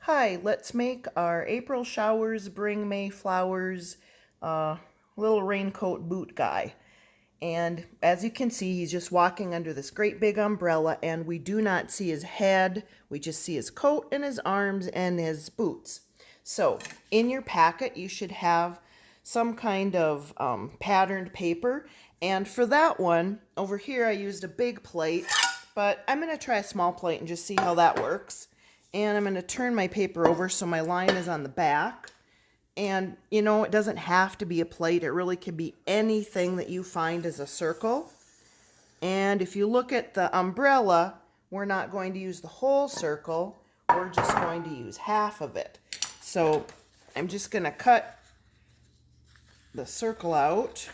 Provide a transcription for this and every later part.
Hi, let's make our April showers bring May flowers little raincoat boot guy. And as you can see, he's just walking under this great big umbrella, and we do not see his head. We just see his coat and his arms and his boots. So in your packet, you should have some kind of patterned paper. And for that one, over here I used a big plate, but I'm going to try a small plate and just see how that works. And I'm going to turn my paper over so my line is on the back. And, you know, it doesn't have to be a plate. It really could be anything that you find as a circle. And if you look at the umbrella, we're not going to use the whole circle. We're just going to use half of it. So I'm just going to cut the circle out.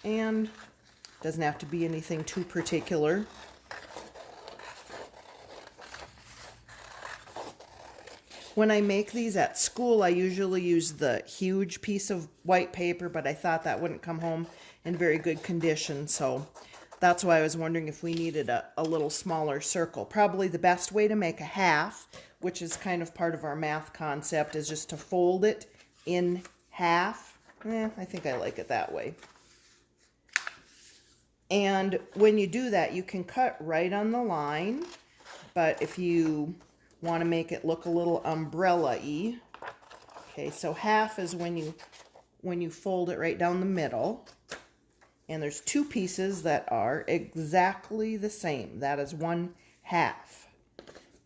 And it doesn't have to be anything too particular. When I make these at school, I usually use the huge piece of white paper, but I thought that wouldn't come home in very good condition, so that's why I was wondering if we needed a little smaller circle. Probably the best way to make a half, which is kind of part of our math concept, is just to fold it in half. I think I like it that way. And when you do that, you can cut right on the line, but if you want to make it look a little umbrella-y. Okay, so half is when you fold it right down the middle. And there's two pieces that are exactly the same. That is 1/2.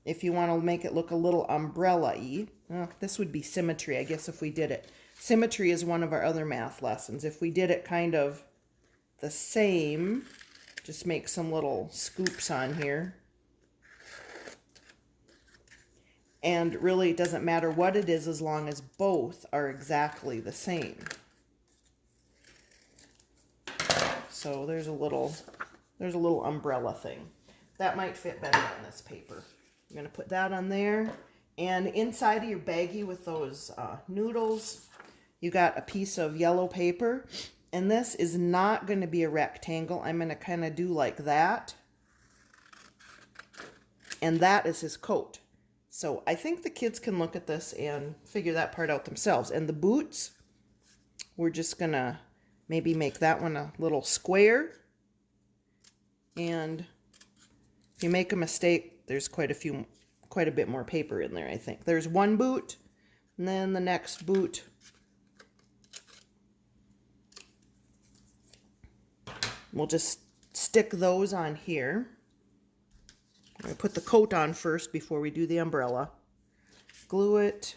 If you want to make it look a little umbrella-y, this would be symmetry, I guess, if we did it. Symmetry is one of our other math lessons. If we did it kind of the same, just make some little scoops on here. And really, it doesn't matter what it is as long as both are exactly the same. So there's a little umbrella thing. That might fit better on this paper. I'm going to put that on there. And inside of your baggie with those noodles, you got a piece of yellow paper. And this is not going to be a rectangle. I'm going to kind of do like that. And that is his coat. So I think the kids can look at this and figure that part out themselves. And the boots, we're just going to maybe make that one a little square. And if you make a mistake, there's quite a bit more paper in there, I think. There's one boot, and then the next boot. We'll just stick those on here. I put the coat on first before we do the umbrella. Glue it.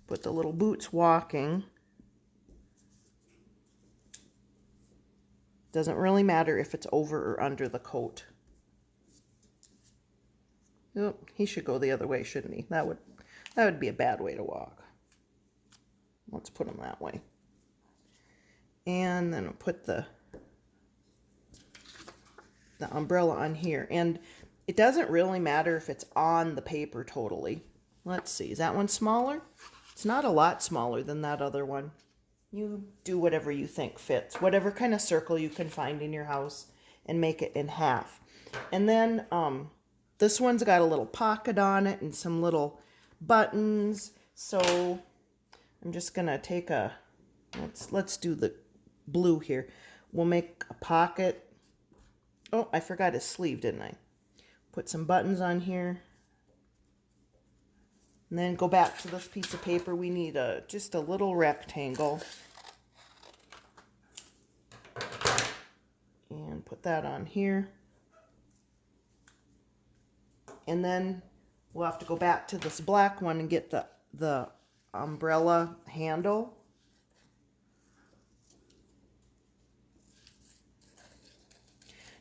Put the little boots walking. Doesn't really matter if it's over or under the coat. Oh, he should go the other way, shouldn't he? That would be a bad way to walk. Let's put him that way. And then I'll put the umbrella on here. And it doesn't really matter if it's on the paper totally. Let's see, is that one smaller? It's not a lot smaller than that other one. You do whatever you think fits, whatever kind of circle you can find in your house, and make it in half. And then this one's got a little pocket on it and some little buttons. So I'm just gonna take let's do the blue here. We'll make a pocket. Oh, I forgot his sleeve, didn't I? Put some buttons on here. And then go back to this piece of paper. We need just a little rectangle. And put that on here. And then we'll have to go back to this black one and get the umbrella handle.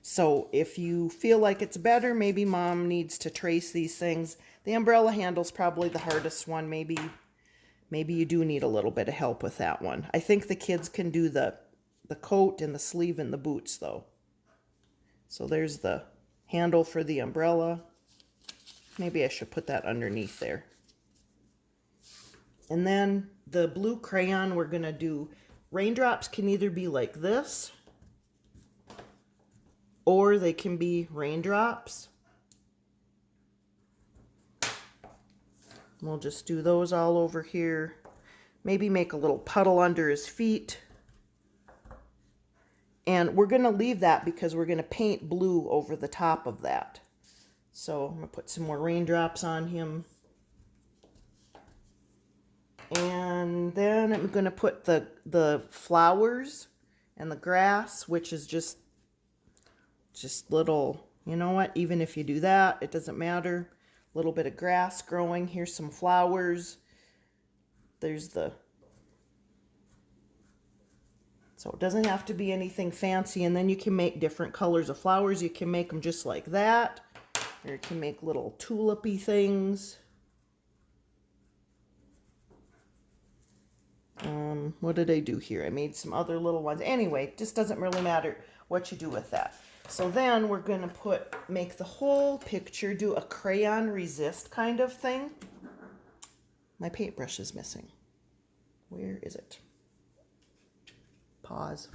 So if you feel like it's better, maybe mom needs to trace these things. The umbrella handle's probably the hardest one. Maybe you do need a little bit of help with that one. I think the kids can do the coat and the sleeve and the boots though. So there's the handle for the umbrella. Maybe I should put that underneath there. And then the blue crayon, we're gonna do raindrops can either be like this, or they can be raindrops. We'll just do those all over here. Maybe make a little puddle under his feet. And we're going to leave that because we're going to paint blue over the top of that. So I'm going to put some more raindrops on him. And then I'm going to put the flowers and the grass, which is just little, you know what, even if you do that, it doesn't matter. A little bit of grass growing. Here's some flowers. There's so it doesn't have to be anything fancy. And then you can make different colors of flowers. You can make them just like that. Or you can make little tulipy things. What did I do here? I made some other little ones. Anyway, it just doesn't really matter what you do with that. So then we're going to make the whole picture, do a crayon resist kind of thing. My paintbrush is missing. Where is it? Pause.